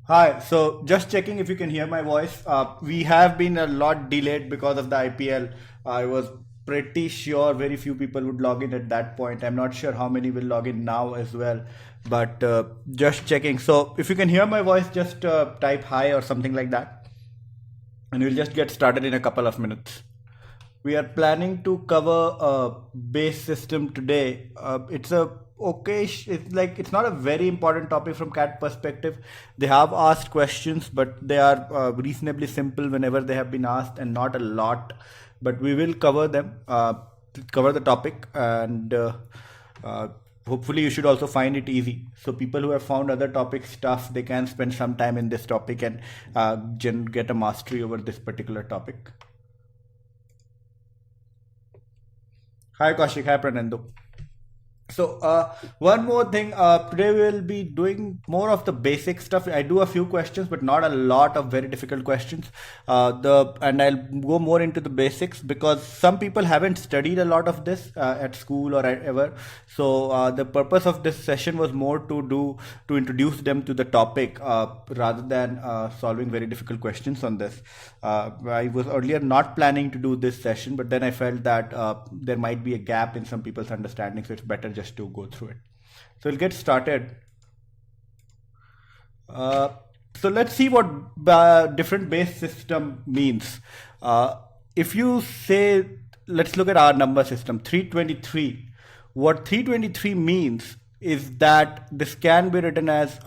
Hi, so just checking if you can hear my voice. We have been a lot delayed because of the IPL. I was pretty sure very few people would log in at that point. I'm not sure how many will log in now as well, but just checking. So if you can hear my voice, just type hi or something like that, and we'll just get started in a couple of minutes. We are planning to cover a base system today. It's a okay. It's like it's not a very important topic from CAT perspective. They have asked questions, but they are reasonably simple whenever they have been asked, and not a lot. But we will cover them, cover the topic, and uh, hopefully you should also find it easy. So people who have found other topics tough, they can spend some time in this topic and get a mastery over this particular topic. Hi Kaushik, hi Pranando. So one more thing, today we will be doing more of the basic stuff. I do a few questions, but not a lot of very difficult questions. And I'll go more into the basics because some people haven't studied a lot of this at school or ever. So the purpose of this session was more to introduce them to the topic rather than solving very difficult questions on this. I was earlier not planning to do this session, but then I felt that there might be a gap in some people's understanding, so it's better just to go through it. So we'll get started. Uh, so let's see what different base system means. If you say, let's look at our number system, 323. What 323 means is that this can be written as,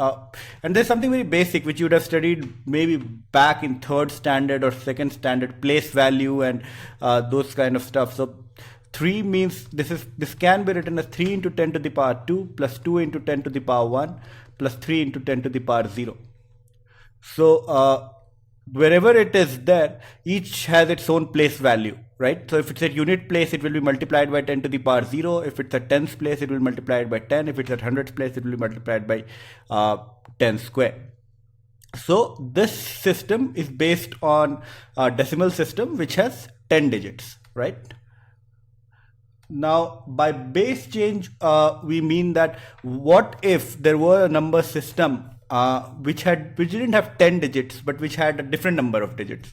and there's something very basic which you would have studied maybe back in third standard or second standard, place value and those kind of stuff. So 3 means this can be written as 3 into 10 to the power 2 plus 2 into 10 to the power 1 plus 3 into 10 to the power 0. So wherever it is there, each has its own place value, right? So if it's a unit place, it will be multiplied by 10 to the power 0. If it's a tens place, it will multiply it by 10. If it's a hundreds place, it will be multiplied by 10 square. So this system is based on a decimal system which has 10 digits, right? Now, by base change, we mean that what if there were a number system which didn't have 10 digits but which had a different number of digits,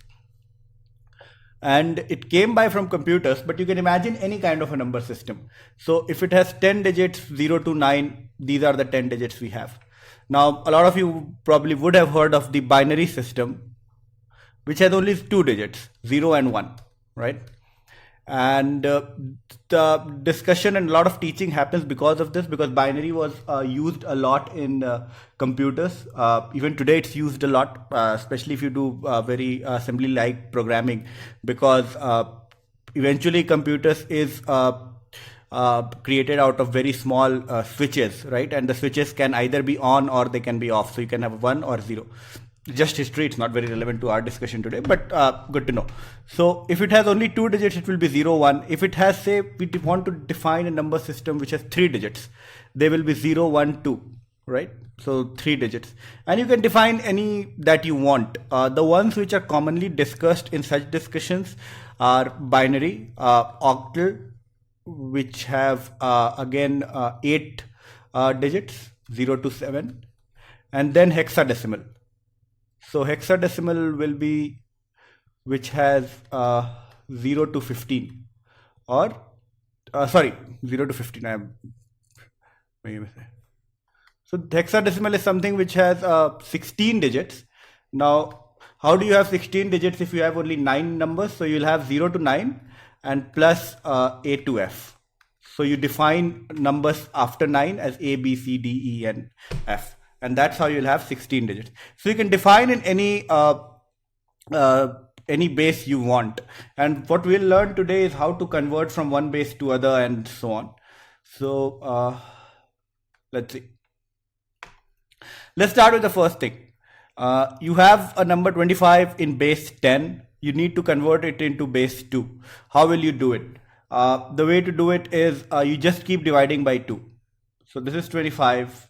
and it came by from computers, but you can imagine any kind of a number system. So if it has 10 digits, 0 to 9, these are the 10 digits we have. Now, a lot of you probably would have heard of the binary system, which has only 2 digits, 0 and 1, right? And the discussion and a lot of teaching happens because of this, because binary was used a lot in computers. Even today it's used a lot, especially if you do very assembly like programming, because eventually computers is created out of very small switches, right? And the switches can either be on or they can be off, so you can have 1 or 0. Just history, it's not very relevant to our discussion today, but good to know. So if it has only 2 digits, it will be 0 1. If it has, say, we want to define a number system which has 3 digits, they will be 0 1 2, right? So 3 digits, and you can define any that you want. The ones which are commonly discussed in such discussions are binary, octal, which have again 8 digits, 0 to 7, and then hexadecimal. So hexadecimal will be which has 0 to 15, or sorry, 0 to 15. So hexadecimal is something which has 16 digits. Now, how do you have 16 digits if you have only 9 numbers? So you'll have 0 to 9 and plus A to F. So you define numbers after 9 as A, B, C, D, E, and F. And that's how you'll have 16 digits. So you can define in any base you want. And what we'll learn today is how to convert from one base to other and so on. So let's see. Let's start with the first thing. You have a number 25 in base 10. You need to convert it into base 2. How will you do it? The way to do it is you just keep dividing by 2. So this is 25.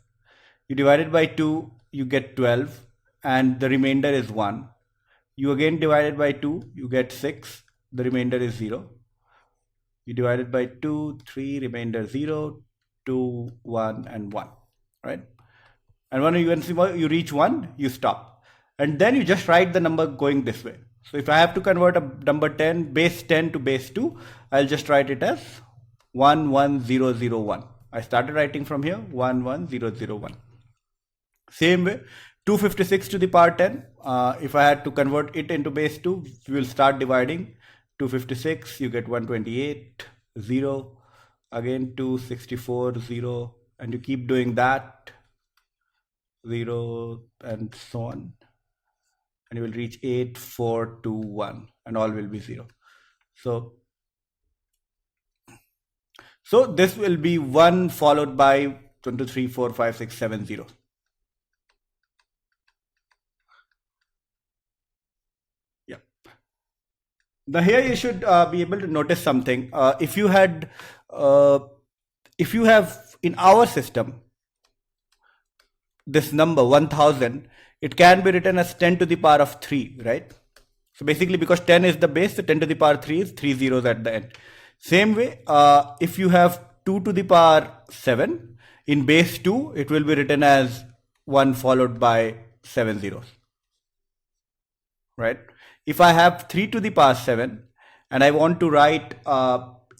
You divide it by 2, you get 12, and the remainder is 1. You again divide it by 2, you get 6, the remainder is 0. You divide it by 2, 3, remainder 0, 2, 1, and 1, right? And when you reach 1, you stop. And then you just write the number going this way. So if I have to convert a number 10, base 10 to base 2, I'll just write it as 11001. I started writing from here 11001. Same way, 256 to the power 10. If I had to convert it into base 2, we will start dividing. 256, you get 128, 0. Again 264, 0. And you keep doing that, 0, and so on. And you will reach 8, 4, 2, 1, and all will be 0. So this will be 1 followed by 1, 2, 3, 4, 5, 6, 7, 0. Yeah. Now here you should be able to notice something. If you have in our system this number 1000, it can be written as 10 to the power of 3, right? So basically, because 10 is the base, so 10 to the power 3 is 3 zeros at the end. Same way, if you have 2 to the power 7, in base 2, it will be written as 1 followed by 7 zeros, right? If I have 3 to the power 7 and I want to write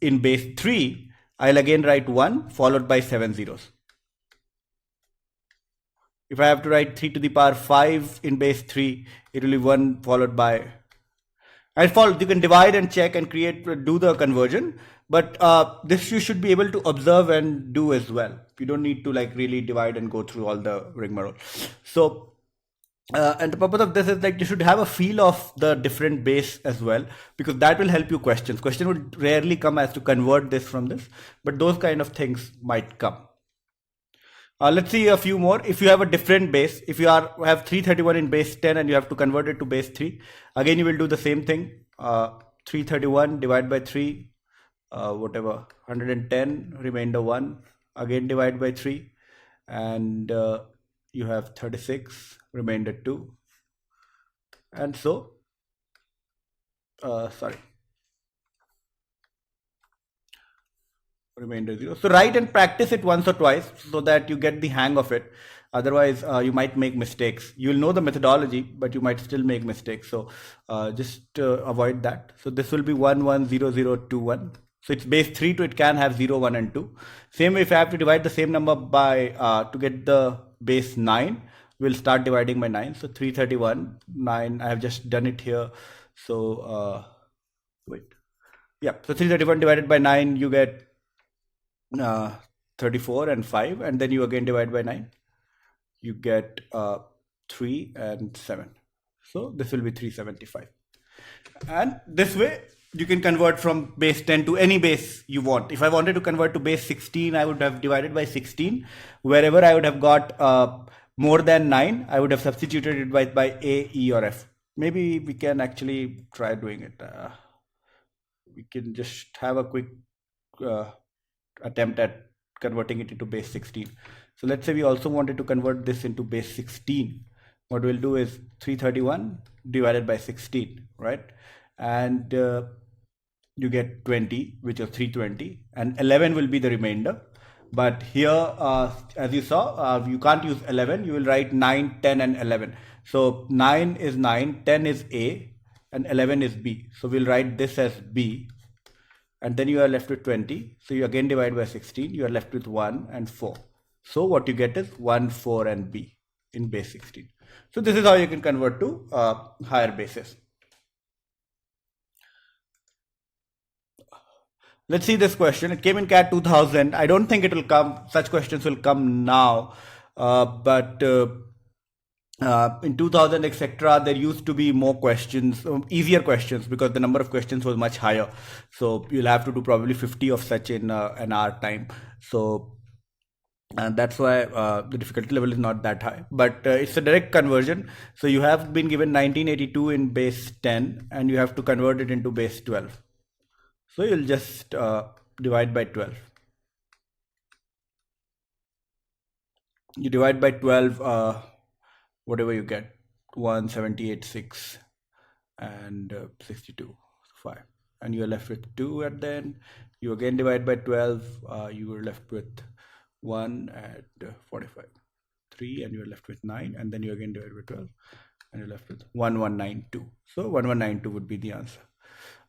in base 3, I'll again write 1 followed by 7 zeros. If I have to write 3 to the power 5 in base 3, it will be 1 followed by. You can divide and check and do the conversion, but this you should be able to observe and do as well. You don't need to like really divide and go through all the rigmarole. So, and the purpose of this is like you should have a feel of the different base as well, because that will help you questions. Question would rarely come as to convert this from this, but those kind of things might come. Let's see a few more. If you have a different base, if you have 331 in base 10 and you have to convert it to base 3, again you will do the same thing. 331 divided by 3, whatever, 110, remainder 1, again divide by 3, and you have 36, remainder 2, and so, remainder 0. So write and practice it once or twice so that you get the hang of it. Otherwise, you might make mistakes. You'll know the methodology, but you might still make mistakes. So just avoid that. So this will be 110021. So it's base 3 to it can have 0, 1, and 2. Same way, if I have to divide the same number by to get the base 9, we'll start dividing by 9. So 331, 9. I have just done it here. So wait. Yeah. So 331 divided by 9, you get 34 and 5, and then you again divide by 9, you get 3 and 7. So this will be 375. And this way you can convert from base 10 to any base you want. If I wanted to convert to base 16, I would have divided by 16. Wherever I would have got more than 9, I would have substituted it by A, E, or F. Maybe we can actually try doing it. We can just have a quick attempt at converting it into base 16. So let's say we also wanted to convert this into base 16. What we'll do is 331 divided by 16, right? And you get 20, which is 320, and 11 will be the remainder. But here, as you saw, you can't use 11. You will write 9, 10, and 11. So 9 is 9, 10 is A, and 11 is B. So we'll write this as B. And then you are left with 20. So you again divide by 16. You are left with 1 and 4. So what you get is 1, 4, and B in base 16. So this is how you can convert to higher bases. Let's see this question. It came in CAT 2000. I don't think it will come. Such questions will come now. But in 2000, etc., there used to be more questions, easier questions, because the number of questions was much higher. So you'll have to do probably 50 of such in an hour time. So and that's why the difficulty level is not that high, but it's a direct conversion. So you have been given 1982 in base 10 and you have to convert it into base 12. So you'll just divide by 12. You divide by 12, whatever you get, 178.6 and 62, 5. And you're left with 2 at the end. You again divide by 12, you were left with 1 at 45, 3 and you're left with 9, and then you again divide by 12 and you're left with 1192. So 1192 would be the answer.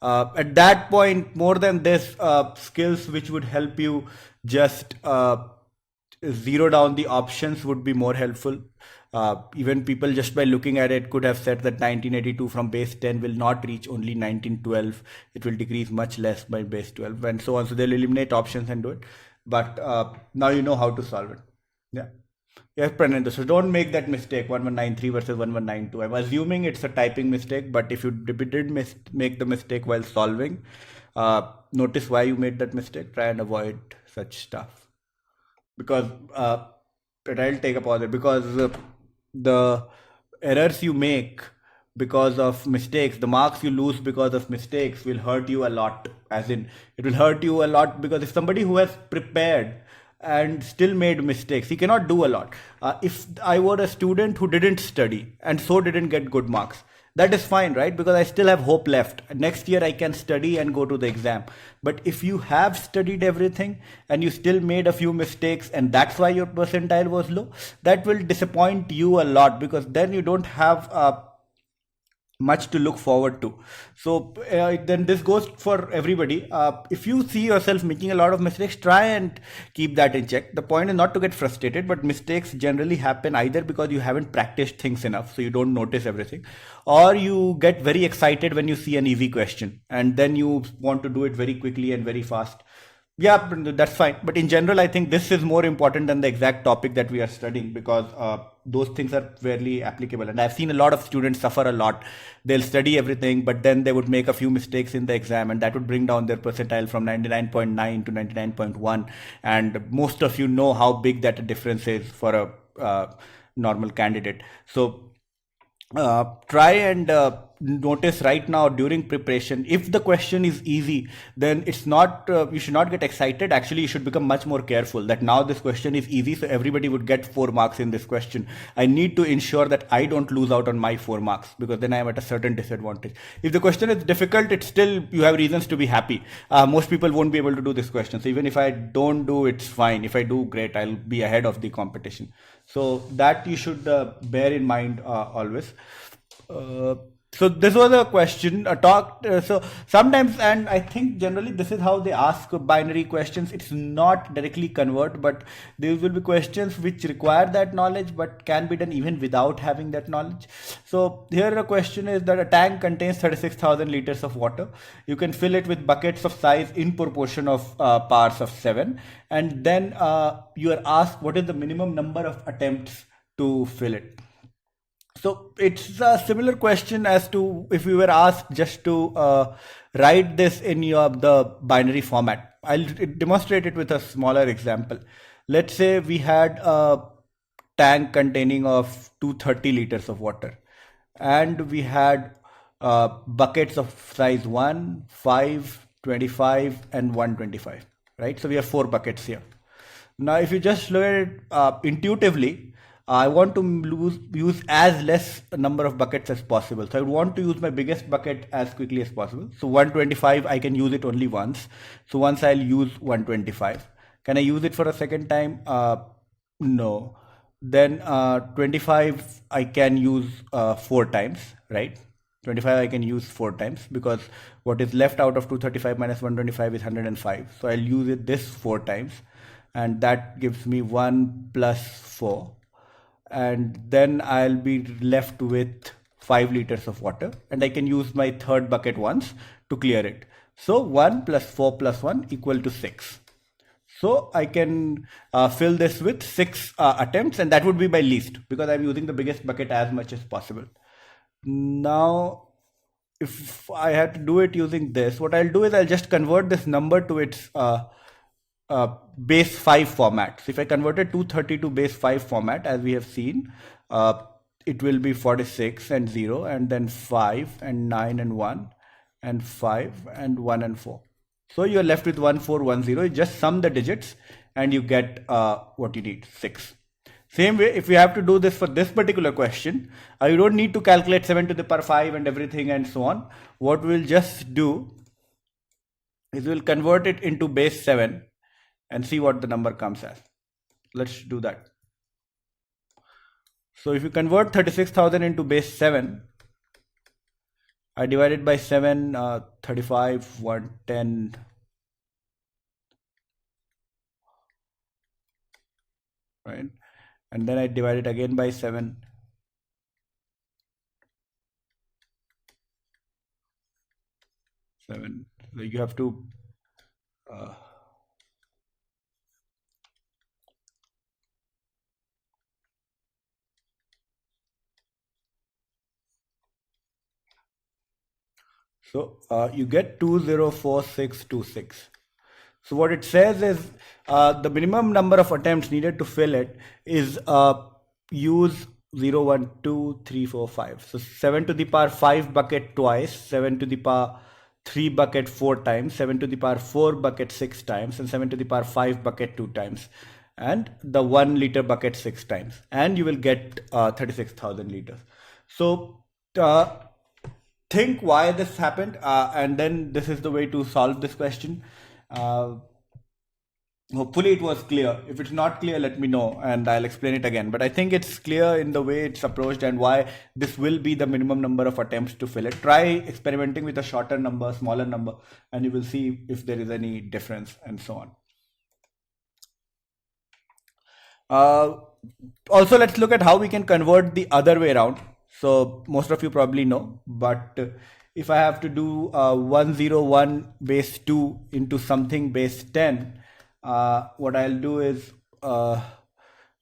At that point, more than this, skills which would help you just zero down the options would be more helpful. Even people just by looking at it could have said that 1982 from base 10 will not reach only 1912. It will decrease much less by base 12 and so on. So they'll eliminate options and do it. But now you know how to solve it. Yeah. Yes, Prananda. So don't make that mistake, 1193 versus 1192. I'm assuming it's a typing mistake, but if you did make the mistake while solving, notice why you made that mistake. Try and avoid such stuff. Because, but I'll take a pause there, because the errors you make because of mistakes, the marks you lose because of mistakes will hurt you a lot. As in, it will hurt you a lot because if somebody who has prepared and still made mistakes, he cannot do a lot. If I were a student who didn't study and so didn't get good marks, that is fine, right? Because I still have hope left. Next year I can study and go to the exam. But if you have studied everything and you still made a few mistakes and that's why your percentile was low, that will disappoint you a lot, because then you don't have much to look forward to. So then this goes for everybody. If you see yourself making a lot of mistakes, try and keep that in check. The point is not to get frustrated, but mistakes generally happen either because you haven't practiced things enough, so you don't notice everything, or you get very excited when you see an easy question and then you want to do it very quickly and very fast. Yeah, that's fine. But in general, I think this is more important than the exact topic that we are studying, because those things are fairly applicable. And I've seen a lot of students suffer a lot. They'll study everything, but then they would make a few mistakes in the exam, and that would bring down their percentile from 99.9 to 99.1. And most of you know how big that difference is for a normal candidate. So try and notice right now during preparation, if the question is easy, then it's not, you should not get excited. Actually, you should become much more careful that now this question is easy, so everybody would get 4 marks in this question. I need to ensure that I don't lose out on my 4 marks, because then I am at a certain disadvantage. If the question is difficult, it's still, you have reasons to be happy. Most people won't be able to do this question. So even if I don't do, it's fine. If I do, great, I'll be ahead of the competition. So that you should bear in mind always. So this was a question talked. So sometimes, and I think generally this is how they ask binary questions. It's not directly convert, but there will be questions which require that knowledge, but can be done even without having that knowledge. So here a question is that a tank contains 36,000 liters of water. You can fill it with buckets of size in proportion of powers of 7. And then you are asked what is the minimum number of attempts to fill it. So it's a similar question as to if we were asked just to write this in the binary format. I'll demonstrate it with a smaller example. Let's say we had a tank containing of 230 liters of water, and we had buckets of size 1, 5, 25 and 125, right? So we have 4 buckets here. Now if you just look at it intuitively, I want to use as less number of buckets as possible. So I would want to use my biggest bucket as quickly as possible. So 125, I can use it only once. So once I'll use 125. Can I use it for a second time? No. Then 25, I can use 4 times, right? 25 I can use 4 times, because what is left out of 235 minus 125 is 105. So I'll use it this 4 times, and that gives me 1 plus 4. And then I'll be left with 5 liters of water, and I can use my third bucket once to clear it. So 1 plus 4 plus 1 equal to 6. So I can fill this with 6 attempts, and that would be my least, because I'm using the biggest bucket as much as possible. Now, if I had to do it using this, what I'll do is I'll just convert this number to its base 5 format. So if I converted 230 to base 5 format, as we have seen, it will be 46 and 0, and then 5 and 9 and 1 and 5 and 1 and 4. So you're left with 1410. You just sum the digits and you get what you need, 6. Same way, if you have to do this for this particular question, you don't need to calculate 7 to the power 5 and everything and so on. What we'll just do is we'll convert it into base 7 and see what the number comes as. Let's do that. So if you convert 36,000 into base 7, I divide it by 7, 35, 110. Right? And then I divide it again by 7. So you have to you get 204626. So what it says is the minimum number of attempts needed to fill it is use 0, 1, 2, 3, 4, 5. So 7 to the power 5 bucket twice, 7 to the power 3 bucket 4 times, 7 to the power 4 bucket 6 times, and 7 to the power 5 bucket 2 times, and the 1 liter bucket 6 times, and you will get 36,000 liters. So think why this happened, and then this is the way to solve this question. Hopefully it was clear. If it's not clear, let me know and I'll explain it again. But I think it's clear in the way it's approached and why this will be the minimum number of attempts to fill it. Try experimenting with a shorter number, smaller number, and you will see if there is any difference and so on. Also, let's look at how we can convert the other way around. So most of you probably know, but if I have to do 101 base 2 into something base 10, what I'll do is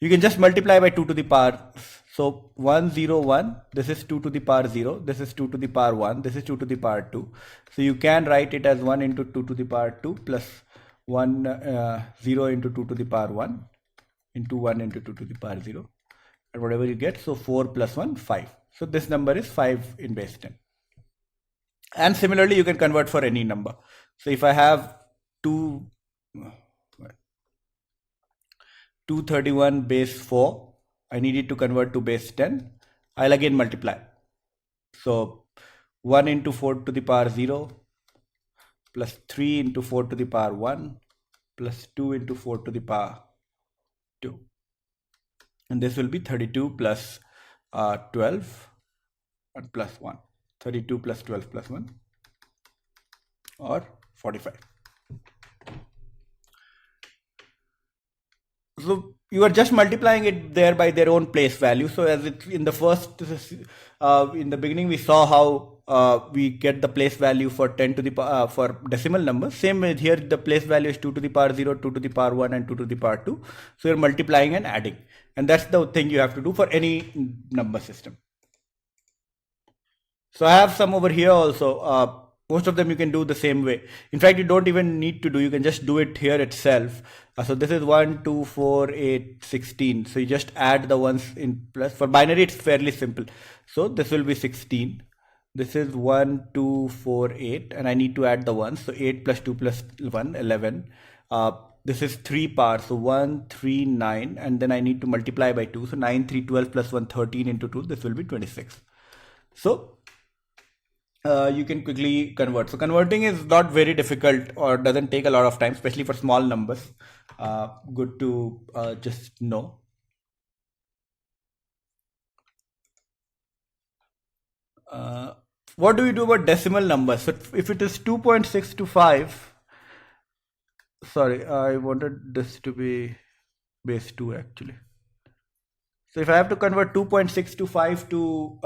you can just multiply by 2 to the power. So 101, this is 2 to the power 0, this is 2 to the power 1, this is 2 to the power 2. So you can write it as 1 into 2 to the power 2 plus 0 into 2 to the power 1 into 1 into 2 to the power 0, and whatever you get. So 4 plus 1, 5. So this number is 5 in base 10. And similarly, you can convert for any number. So if I have 231 base 4, I need it to convert to base 10. I'll again multiply. So 1 into 4 to the power 0 plus 3 into 4 to the power 1 plus 2 into 4 to the power 2. And this will be 32 plus 12 and plus 1. 32 plus 12 plus 1, or 45. So you are just multiplying it there by their own place value. So as it in the first, in the beginning, we saw how we get the place value for 10 to the power for decimal numbers. Same with here, the place value is 2 to the power 0, 2 to the power 1, and 2 to the power 2. So you're multiplying and adding, and that's the thing you have to do for any number system. So I have some over here also. Most of them you can do the same way. In fact, you don't even need to do, you can just do it here itself. So this is 1, 2, 4, 8, 16. So you just add the ones in plus. For binary, it's fairly simple. So this will be 16. This is 1, 2, 4, 8. And I need to add the ones. So 8 plus 2 plus 1, 11. This is 3 powers. So 1, 3, 9. And then I need to multiply by 2. So 9, 3, 12 plus 1, 13 into 2. This will be 26. So you can quickly convert. So converting is not very difficult or doesn't take a lot of time, especially for small numbers. Good to just know. What do we do about decimal numbers? So if it is 2.625, sorry, I wanted this to be base 2 actually. So if I have to convert 2.625 to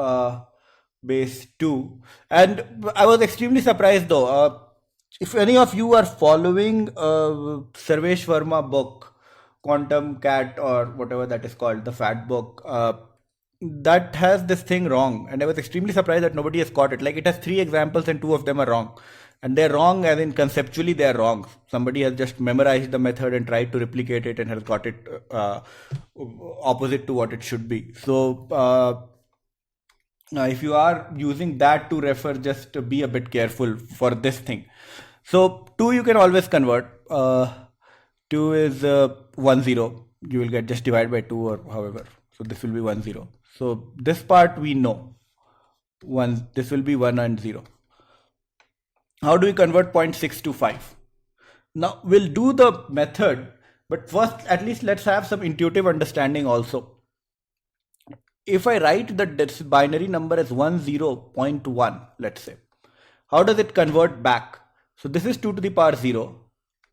base 2, and I was extremely surprised though. If any of you are following Sarvesh Verma book, Quantum Cat or whatever that is called, the fat book, that has this thing wrong, and I was extremely surprised that nobody has caught it. Like, it has 3 examples and 2 of them are wrong, and they're wrong as in conceptually they're wrong. Somebody has just memorized the method and tried to replicate it and has got it opposite to what it should be. So if you are using that to refer, just be a bit careful for this thing. So 2 you can always convert. 2 is 1 0. You will get just divide by 2 or however. So this will be 1 0. So this part we know. This will be 1 and 0. How do we convert 0.6 to 5? Now we'll do the method, but first at least let's have some intuitive understanding also. if I write this binary number as 10.1, let's say, how does it convert back? So this is 2 to the power 0.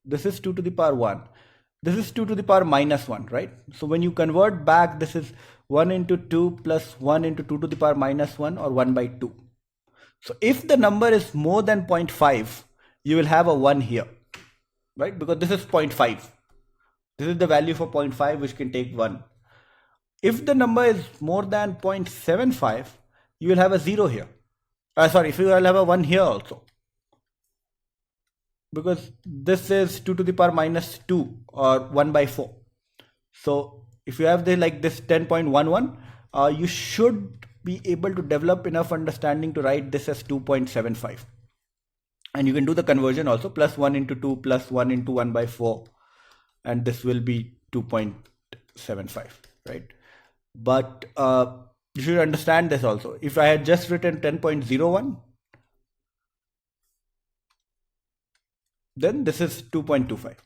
This is 2 to the power 1. This is 2 to the power minus 1, right? So when you convert back, this is 1 into 2 plus 1 into 2 to the power minus 1, or 1 by 2. So if the number is more than 0.5, you will have a 1 here, right? Because this is 0.5. This is the value for 0.5, which can take 1. If the number is more than 0.75, you will have a 0 here. Sorry, if you will have a 1 here also. Because this is 2 to the power minus 2, or 1 by 4. So if you have like this 10.11, you should be able to develop enough understanding to write this as 2.75. And you can do the conversion also, plus 1 into 2 plus 1 into 1 by 4. And this will be 2.75, right? But you should understand this also. If I had just written 10.01, then this is 2.25.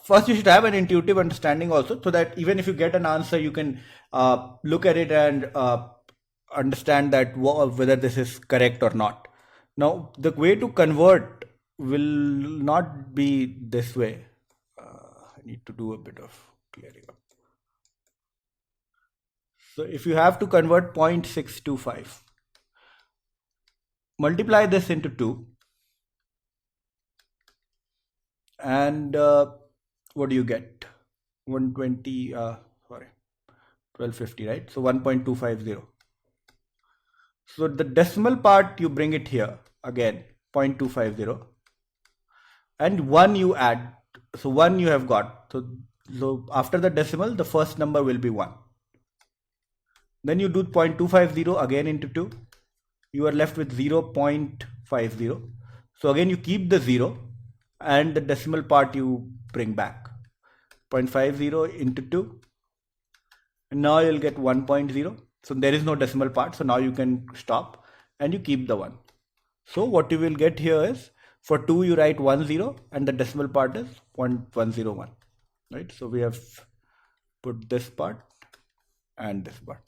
First you should have an intuitive understanding also, so that even if you get an answer, you can look at it and understand that whether this is correct or not. Now, the way to convert will not be this way. I need to do a bit of clearing up. So if you have to convert 0.625, multiply this into 2, and what do you get? 120, 1250, right? So 1.250. So the decimal part, you bring it here again, 0.250, and 1 you add. So 1 you have got. So after the decimal, the first number will be 1. Then you do 0.250 again into 2. You are left with 0.50. So again you keep the 0, and the decimal part you bring back. 0.50 into 2. And now you'll get 1.0. So there is no decimal part. So now you can stop and you keep the 1. So what you will get here is, for 2 you write 10, and the decimal part is 0.101, right? So we have put this part and this part.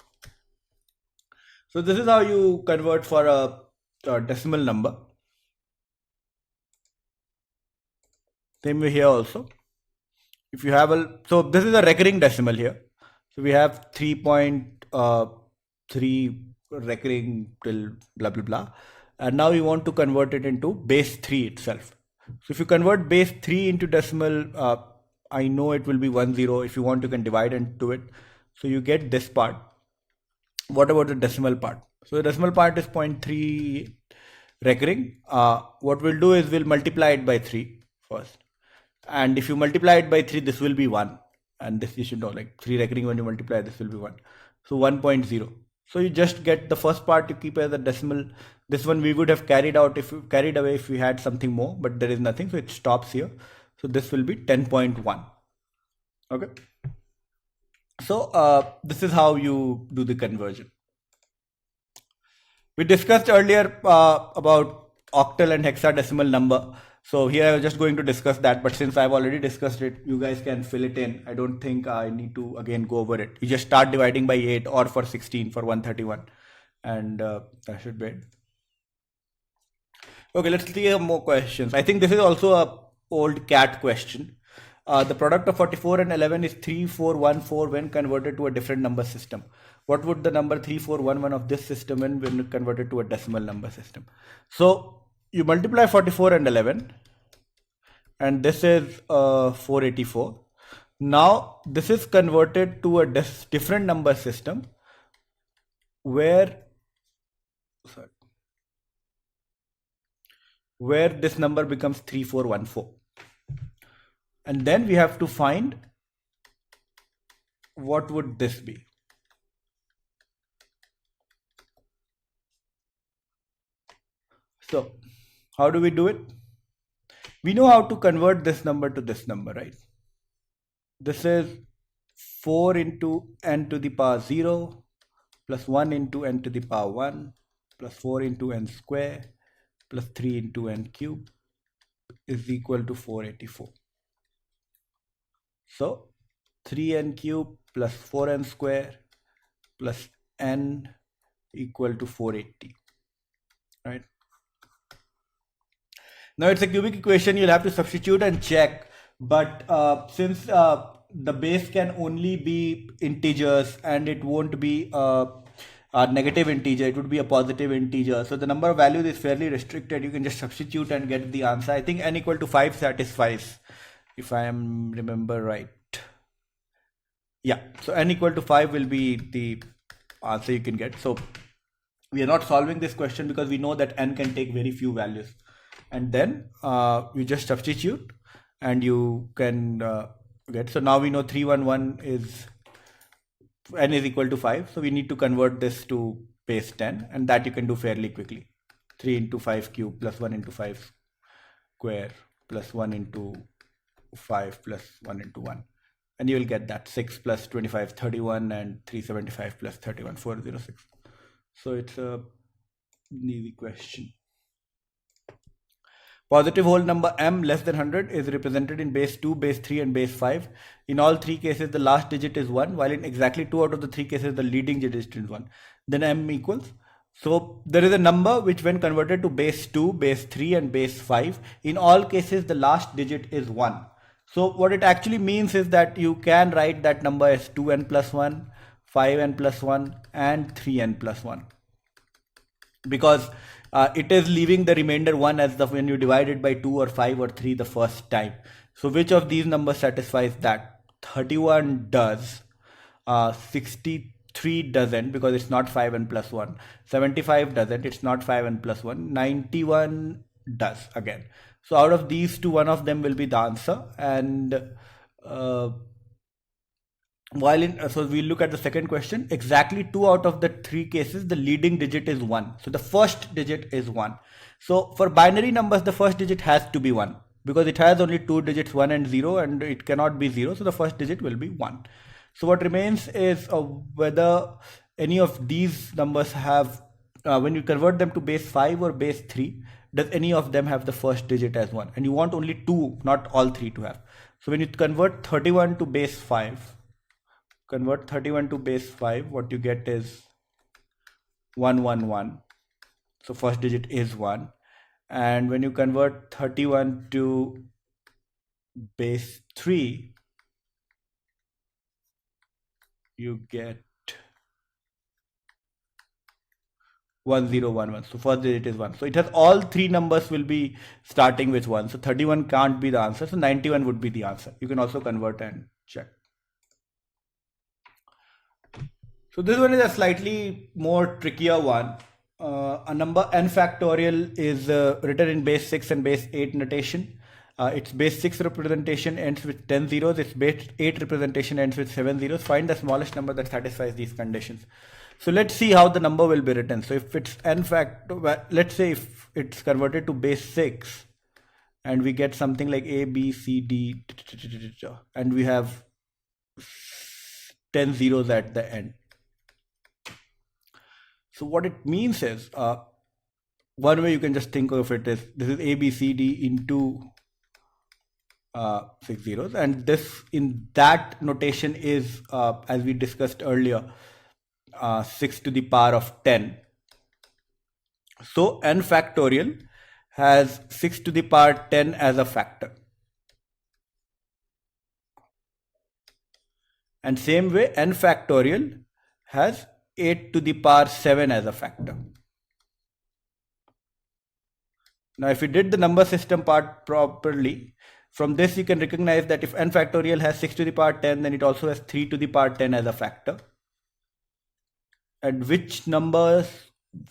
So this is how you convert for a decimal number. Same way here also. If you have so this is a recurring decimal here. So we have 3.3 recurring till blah blah blah, and now we want to convert it into base 3 itself. So if you convert base 3 into decimal, I know it will be 10. If you want, you can divide into it. So you get this part. What about the decimal part? So the decimal part is 0.3 recurring. What we'll do is we'll multiply it by 3 first. And if you multiply it by 3, this will be 1. And this you should know, like 3 recurring, when you multiply, this will be 1. So 1.0. So you just get the first part, you keep as a decimal. This one we would have carried away if we had something more, but there is nothing. So it stops here. So this will be 10.1. Okay. So this is how you do the conversion. We discussed earlier about octal and hexadecimal number. So here I was just going to discuss that, but since I've already discussed it, you guys can fill it in. I don't think I need to again go over it. You just start dividing by 8 or for 16 for 131, and that should be it. Okay, let's see more questions. I think this is also a old cat question. The product of 44 and 11 is 3414 when converted to a different number system. What would the number 3411 of this system when converted to a decimal number system? So you multiply 44 and 11, and this is 484. Now this is converted to a different number system where this number becomes 3414. And then we have to find what would this be. So how do we do it? We know how to convert this number to this number, right? This is 4 into n to the power 0 plus 1 into n to the power 1 plus 4 into n square plus 3 into n cube is equal to 484. So 3n cube plus 4n square plus n equal to 480, right? Now it's a cubic equation, you'll have to substitute and check, but since the base can only be integers and it won't be a negative integer, it would be a positive integer. So the number of values is fairly restricted. You can just substitute and get the answer. I think n equal to 5 satisfies, if I am remember right. Yeah, so n equal to 5 will be the answer you can get. So we are not solving this question because we know that n can take very few values, and then you just substitute and you can get. So now we know 311 is n is equal to 5, so we need to convert this to base 10, and that you can do fairly quickly. 3 into 5 cube plus 1 into 5 square plus 1 into 5 plus 1 into 1, and you will get that 6 plus 25 31 and 375 plus 31 406. So it's a easy question. Positive whole number m less than 100 is represented in base 2, base 3 and base 5. In all three cases the last digit is 1, while in exactly 2 out of the 3 cases the leading digit is 1. Then m equals, so there is a number which when converted to base 2, base 3 and base 5, in all cases the last digit is 1. So what it actually means is that you can write that number as 2n plus 1, 5n plus 1 and 3n plus 1, because it is leaving the remainder 1 as the when you divide it by 2 or 5 or 3 the first time. So which of these numbers satisfies that? 31 does, 63 doesn't because it's not 5n plus 1, 75 doesn't, it's not 5n plus 1, 91 does again. So out of these two, one of them will be the answer. And so we look at the second question, exactly 2 out of the 3 cases the leading digit is 1. So the first digit is 1. So for binary numbers the first digit has to be 1 because it has only 2 digits, 1 and 0, and it cannot be 0, so the first digit will be 1. So what remains is whether any of these numbers have, when you convert them to base 5 or base 3, does any of them have the first digit as 1, and you want only 2, not all 3 to have. So when you convert 31 to base 5, what you get is 111. So first digit is 1. And when you convert 31 to base 3, you get 1011. So first digit is 1. So it has all 3 numbers will be starting with 1. So 31 can't be the answer. So 91 would be the answer. You can also convert and check. So this one is a slightly more trickier one. A number n factorial is written in base 6 and base 8 notation. Its base 6 representation ends with 10 zeros. Its base 8 representation ends with 7 zeros. Find the smallest number that satisfies these conditions. So let's see how the number will be written. So if it's n factorial, let's say if it's converted to base 6 and we get something like a, b, c, d, and we have 10 zeros at the end. So what it means is, one way you can just think of it is, this is a, b, c, d into 6 zeros, and this in that notation is, as we discussed earlier, 6 to the power of 10. So n factorial has 6 to the power 10 as a factor. And same way n factorial has 8 to the power 7 as a factor. Now if we did the number system part properly, from this you can recognize that if n factorial has 6 to the power 10, then it also has 3 to the power 10 as a factor. And which numbers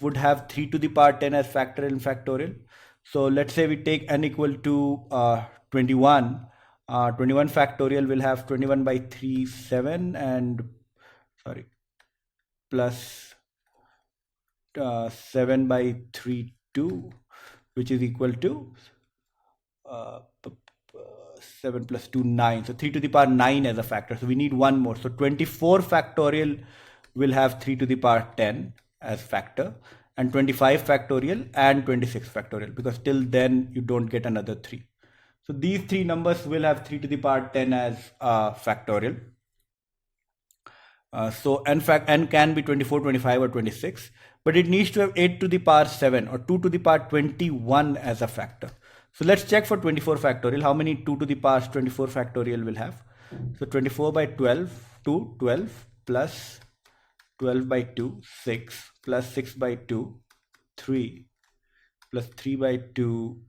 would have 3 to the power 10 as factor in factorial? So let's say we take n equal to 21. 21 factorial will have 21 by 3, 7, and plus 7 by 3, 2, which is equal to 7 plus 2, 9. So 3 to the power 9 as a factor. So we need one more. So 24 factorial will have 3 to the power 10 as factor, and 25 factorial and 26 factorial, because till then you don't get another 3. So these three numbers will have 3 to the power 10 as factorial. So n can be 24, 25 or 26, but it needs to have 8 to the power 7 or 2 to the power 21 as a factor. So let's check for 24 factorial. How many 2 to the power 24 factorial will have? So 24 by 12, 2, 12 plus 12 by 2, 6 plus 6 by 2, 3 plus 3 by 2,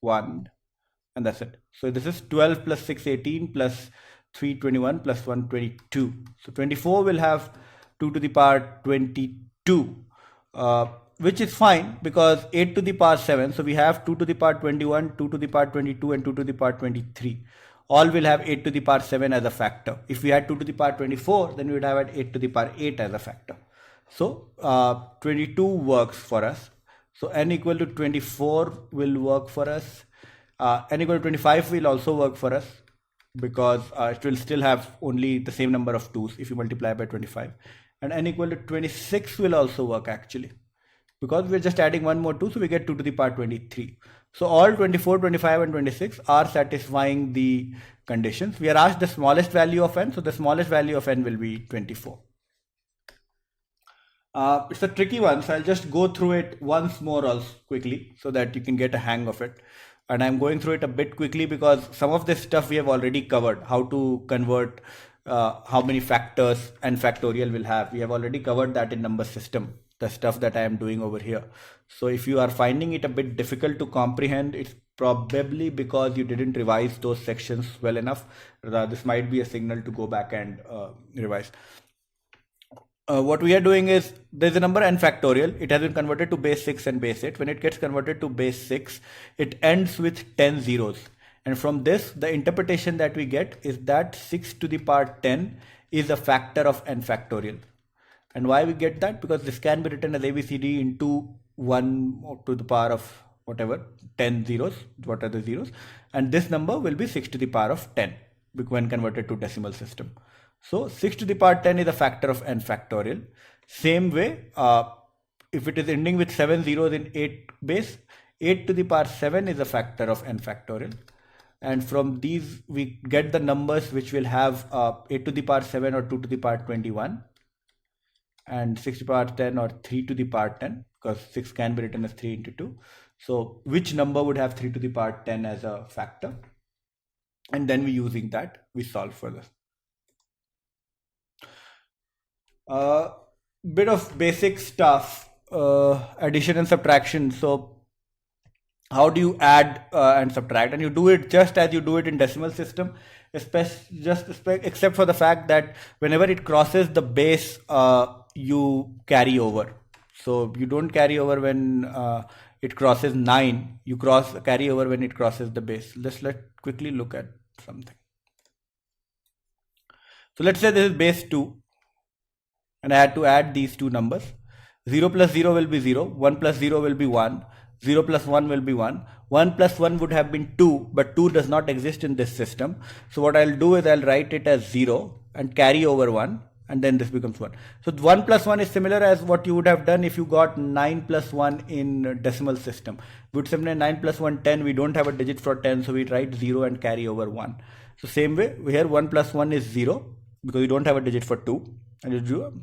1, and that's it. So this is 12 plus 6, 18 plus 3, 21 plus 1, 22. So 24 will have 2 to the power 22, which is fine because 8 to the power 7. So we have 2 to the power 21, 2 to the power 22 and 2 to the power 23. All will have 8 to the power 7 as a factor. If we had 2 to the power 24, then we would have 8 to the power 8 as a factor. So 22 works for us. So n equal to 24 will work for us. N equal to 25 will also work for us because it will still have only the same number of 2's if you multiply by 25. And n equal to 26 will also work actually because we're just adding one more 2, so we get 2 to the power 23. So all 24, 25 and 26 are satisfying the conditions. We are asked the smallest value of n, so the smallest value of n will be 24. It's a tricky one, so I'll just go through it once more also quickly so that you can get a hang of it. And I'm going through it a bit quickly because some of this stuff we have already covered. How to convert how many factors n factorial will have. We have already covered that in number system, the stuff that I am doing over here. So if you are finding it a bit difficult to comprehend, it's probably because you didn't revise those sections well enough. This might be a signal to go back and revise. What we are doing is there's a number n factorial. It has been converted to base 6 and base 8. When it gets converted to base 6, it ends with 10 zeros. And from this, the interpretation that we get is that 6 to the power 10 is a factor of n factorial. And why we get that? Because this can be written as ABCD into 1 to the power of whatever, 10 zeros. What are the zeros? And this number will be 6 to the power of 10 when converted to decimal system. So 6 to the power 10 is a factor of n factorial. Same way, if it is ending with 7 zeros in 8 base, 8 to the power 7 is a factor of n factorial. And from these, we get the numbers which will have 8 to the power 7 or 2 to the power 21. And 6 to the power 10 or 3 to the power 10, because 6 can be written as 3 into 2. So which number would have 3 to the power 10 as a factor? And then we using that, we solve for this. Bit of basic stuff, addition and subtraction. So how do you add and subtract? And you do it just as you do it in decimal system, except for the fact that whenever it crosses the base, you carry over. So you don't carry over when it crosses 9. You carry over when it crosses the base. Let's quickly look at something. So let's say this is base 2. And I had to add these two numbers. 0 plus 0 will be 0, 1 plus 0 will be 1, 0 plus 1 will be 1, 1 plus 1 would have been 2, but 2 does not exist in this system. So what I'll do is I'll write it as 0 and carry over 1, and then this becomes 1. So 1 plus 1 is similar as what you would have done if you got 9 plus 1 in decimal system. We would say 9 plus 1, 10, we don't have a digit for 10, so we write 0 and carry over 1. So same way, here 1 plus 1 is 0, because you don't have a digit for 2. And you do,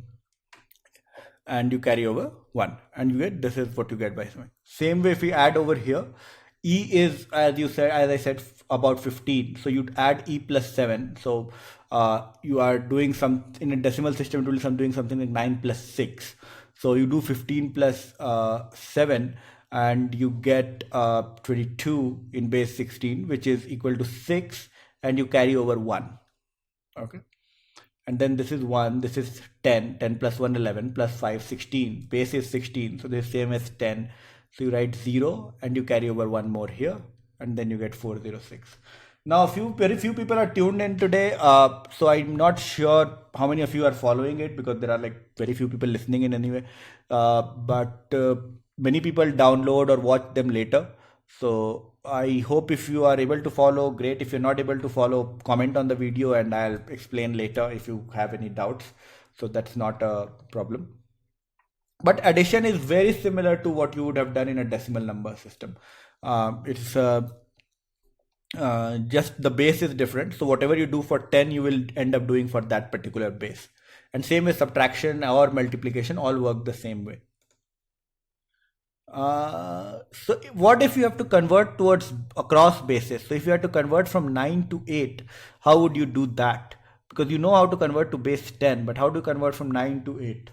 and you carry over 1, and you get, this is what you get by summing. Same way, if we add over here, E is, as I said, about 15. So you'd add E plus 7. So you are doing some, in a decimal system, it will be doing something like 9 plus 6. So you do 15 plus 7, and you get 22 in base 16, which is equal to 6, and you carry over 1. Okay. And then this is 1, this is 10, 10 plus 1, 11, plus 5, 16, base is 16, so this is same as 10. So you write 0 and you carry over 1 more here, and then you get 406. Now very few people are tuned in today, so I'm not sure how many of you are following it, because there are like very few people listening in anyway, but many people download or watch them later. So I hope if you are able to follow, great. If you're not able to follow, comment on the video and I'll explain later if you have any doubts. So that's not a problem. But addition is very similar to what you would have done in a decimal number system. It's just the base is different. So whatever you do for 10, you will end up doing for that particular base. And same with subtraction or multiplication, all work the same way. So what if you have to convert towards across bases? So if you have to convert from 9 to 8, how would you do that? Because you know how to convert to base 10, but how to convert from 9 to 8?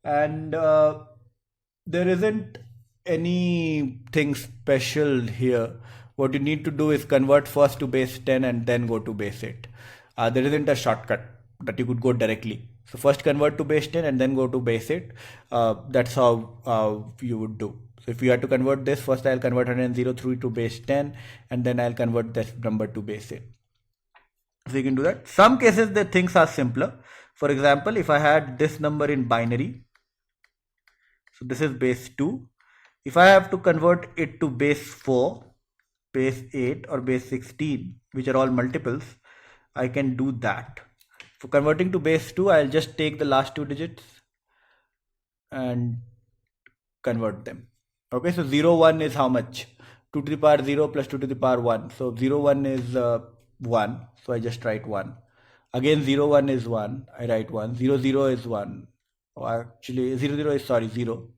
And there isn't anything special here. What you need to do is convert first to base 10 and then go to base 8. There isn't a shortcut that you could go directly. So first convert to base 10 and then go to base 8. That's how you would do. So if you had to convert this, first I'll convert 103 to base 10 and then I'll convert this number to base 8. So you can do that. Some cases the things are simpler. For example, if I had this number in binary, so this is base 2. If I have to convert it to base 4, base 8 or base 16, which are all multiples, I can do that. For converting to base 2, I'll just take the last two digits and convert them. Okay, so 0, 1 is how much? 2 to the power 0 plus 2 to the power 1. So 0, 1 is 1. So I just write 1. Again 0, 1 is 1. I write 1. 0, 0 is 1. Oh, actually 0, 0 is 0.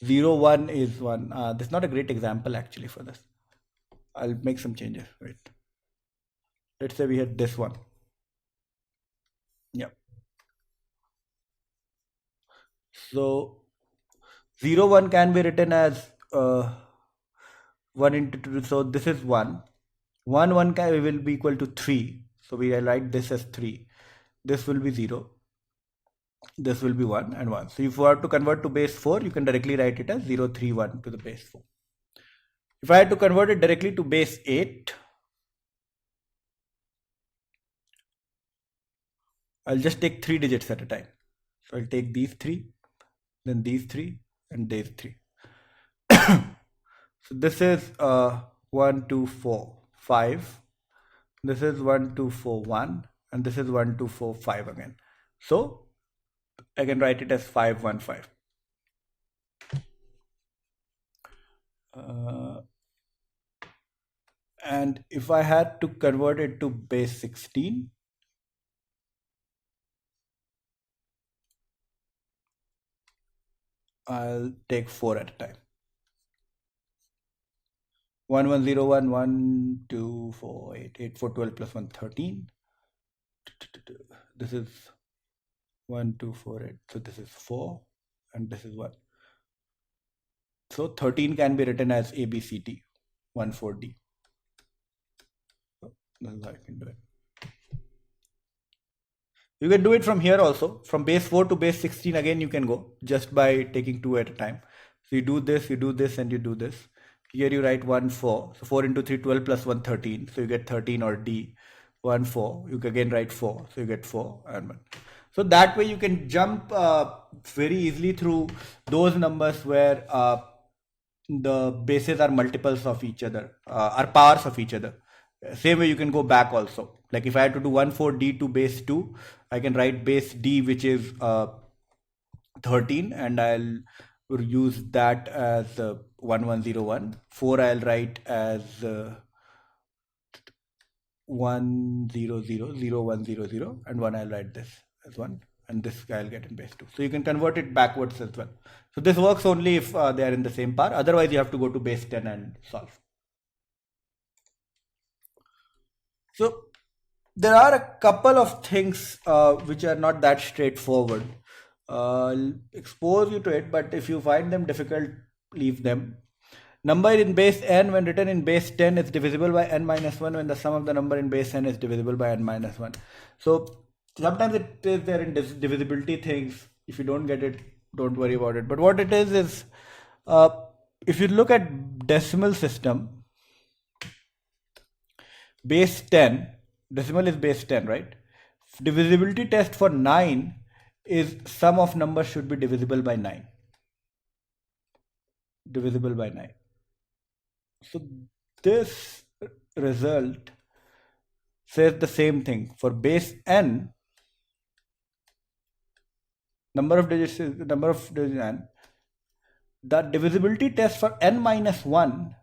0, 1 is 1. This is not a great example actually for this. I'll make some changes. Wait. Let's say we had this one. Yeah. So 0, 1 can be written as 1 into 2. So this is 1. 1, 1 will be equal to 3. So we write this as 3. This will be 0. This will be 1 and 1. So if you have to convert to base 4, you can directly write it as 0, 3, 1 to the base 4. If I had to convert it directly to base 8, I'll just take 3 digits at a time. So I'll take these 3, then these 3, and these 3. So this is 1, 2, 4, 5. This is 1, 2, 4, 1. And this is 1, 2, 4, 5 again. So I can write it as 5, 1, 5. And if I had to convert it to base 16, I'll take 4 at a time. 1, 1, 0, 1, 1, 2, 4, 8, 8, 4, 12 plus 1, 13. This is 1, 2, 4, 8. So this is 4 and this is 1. So 13 can be written as ABCD, 1, 4D. So this is how I can do it. You can do it from here also. From base 4 to base 16 again you can go just by taking 2 at a time. So you do this, and you do this. Here you write 1, 4. So 4 into 3, 12 plus 1, 13. So you get 13 or D. 1, 4. You can again write 4. So you get 4 and 1. So that way you can jump very easily through those numbers where the bases are multiples of each other, are powers of each other. Same way you can go back also. Like if I had to do 1, 4D to base 2, I can write base D, which is 13, and I'll use that as 1101. 4 I'll write as 1000100, and 1 I'll write this as 1, and this I'll get in base 2. So you can convert it backwards as well. So this works only if they are in the same power. Otherwise you have to go to base 10 and solve. So there are a couple of things which are not that straightforward. I'll expose you to it, but if you find them difficult, leave them. Number in base n when written in base 10 is divisible by n minus 1 when the sum of the number in base n is divisible by n minus 1. So sometimes it is there in divisibility things. If you don't get it, don't worry about it. But what it is if you look at decimal system, base 10, decimal is base 10, right? Divisibility test for 9 is sum of numbers should be divisible by 9. Divisible by 9. So this result says the same thing. For base n, number of digits is n. The divisibility test for n minus 1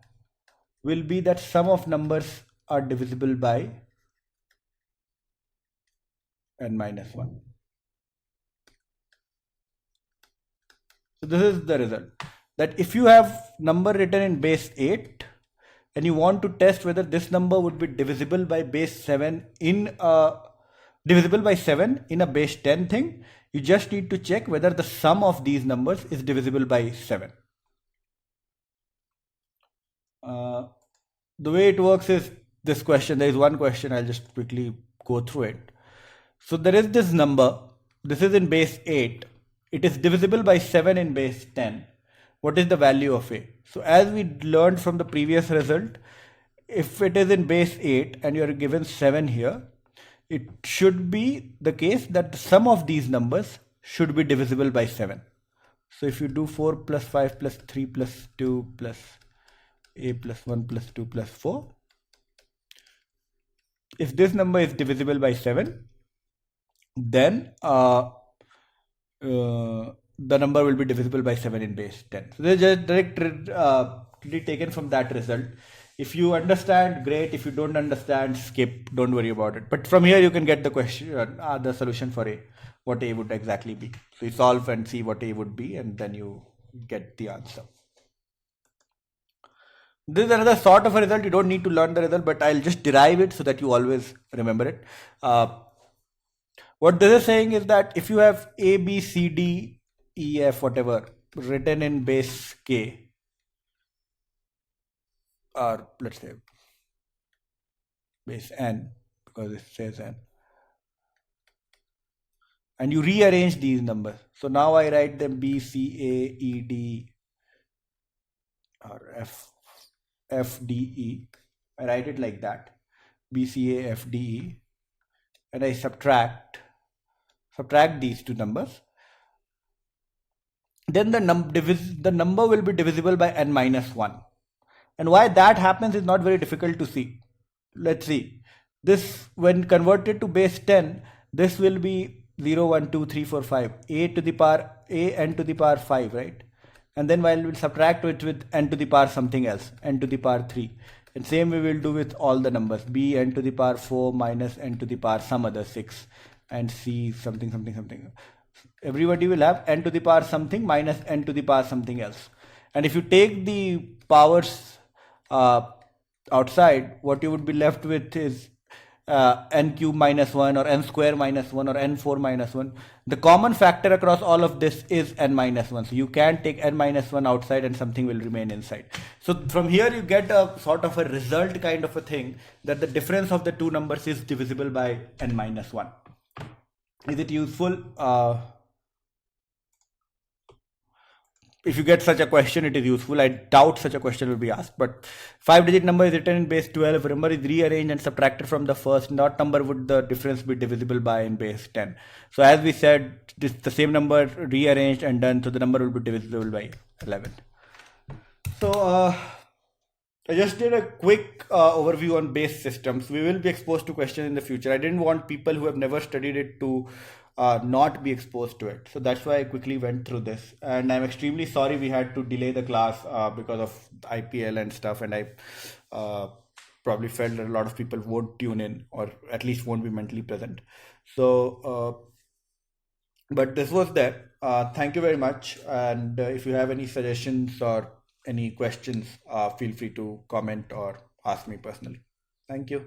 will be that sum of numbers are divisible by n minus 1. So this is the result, that if you have number written in base 8 and you want to test whether this number would be divisible by base 7 in divisible by 7 in a base 10 thing, you just need to check whether the sum of these numbers is divisible by 7. The way it works is this question. There is one question, I'll just quickly go through it. So there is this number, this is in base 8. It is divisible by 7 in base 10. What is the value of A? So as we learned from the previous result, if it is in base 8 and you are given 7 here, it should be the case that the sum of these numbers should be divisible by 7. So if you do 4 plus 5 plus 3 plus 2 plus A plus 1 plus 2 plus 4, if this number is divisible by 7, then the number will be divisible by 7 in base 10. So this is just directly taken from that result. If you understand, great. If you don't understand, skip. Don't worry about it. But from here you can get the question, the solution for A, what A would exactly be. So you solve and see what A would be, and then you get the answer. This is another sort of a result. You don't need to learn the result, but I'll just derive it so that you always remember it. What this is saying is that if you have A, B, C, D, E, F, whatever, written in base K, or let's say base N, because it says N, and you rearrange these numbers. So now I write them B, C, A, E, D, or F, D, E. I write it like that, B, C, A, F, D, E, and I subtract these two numbers. Then the number will be divisible by n minus 1. And why that happens is not very difficult to see. Let's see. This, when converted to base 10, this will be 0, 1, 2, 3, 4, 5. A to the power, n to the power 5, right? And then while we'll subtract it with n to the power something else, n to the power 3. And same we will do with all the numbers. B, n to the power 4 minus n to the power some other 6. And C, something, something, something. Everybody will have n to the power something minus n to the power something else. And if you take the powers outside, what you would be left with is n cube minus 1 or n square minus 1 or n4 minus 1. The common factor across all of this is n minus 1. So you can take n minus 1 outside and something will remain inside. So from here you get a sort of a result kind of a thing, that the difference of the two numbers is divisible by n minus 1. Is it useful? If you get such a question, it is useful. I doubt such a question will be asked, but 5-digit number is written in base 12. If number is rearranged and subtracted from the first, not number would the difference be divisible by in base 10. So as we said, this the same number rearranged and done, so the number will be divisible by 11. So I just did a quick overview on base systems. We will be exposed to questions in the future. I didn't want people who have never studied it to not be exposed to it. So that's why I quickly went through this. And I'm extremely sorry we had to delay the class because of IPL and stuff. And I probably felt that a lot of people won't tune in, or at least won't be mentally present. So, but this was there. Thank you very much. And if you have any suggestions or any questions, feel free to comment or ask me personally. Thank you.